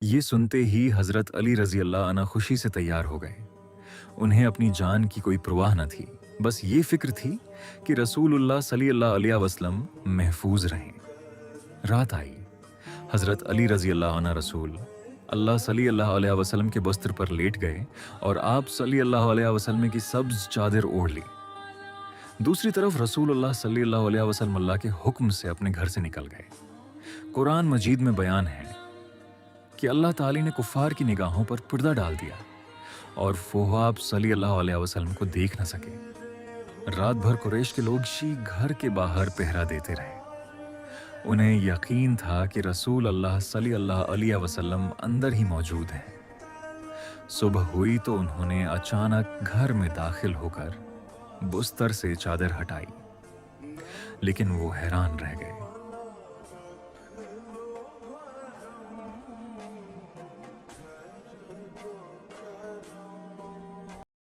ये सुनते ही हजरत अली रजी अल्लाह अन्हु खुशी से तैयार हो गए। उन्हें अपनी जान की कोई परवाह न थी, बस ये फिक्र थी कि रसूलुल्लाह सल्लल्लाहु अलैहि वसल्लम महफूज रहें। रात आई। हजरत अली रजी अल्लाह अन्हु रसूल अल्लाह सल्लल्लाहु अलैहि वसल्लम के बस्तर पर लेट गए और आप सल्लल्लाहु अलैहि वसल्लम की सब्ज चादर ओढ़ ली। दूसरी तरफ रसूलुल्लाह सल्लल्लाहु अलैहि वसल्लम अल्लाह के हुक्म से अपने घर से निकल गए। कुरान मजीद में बयान है कि अल्लाह ताली ने कुफार की निगाहों पर पर्दा डाल दिया और वो आप सल्लल्लाहु अलैहि वसल्लम को देख न सके। रात भर कुरैश के लोग शी घर के बाहर पहरा देते रहे। उन्हें यकीन था कि रसूल अल्लाह सल्लल्लाहु अलैहि वसल्लम अंदर ही मौजूद हैं। सुबह हुई तो उन्होंने अचानक घर में दाखिल होकर बिस्तर से चादर हटाई, लेकिन वो हैरान रह गए।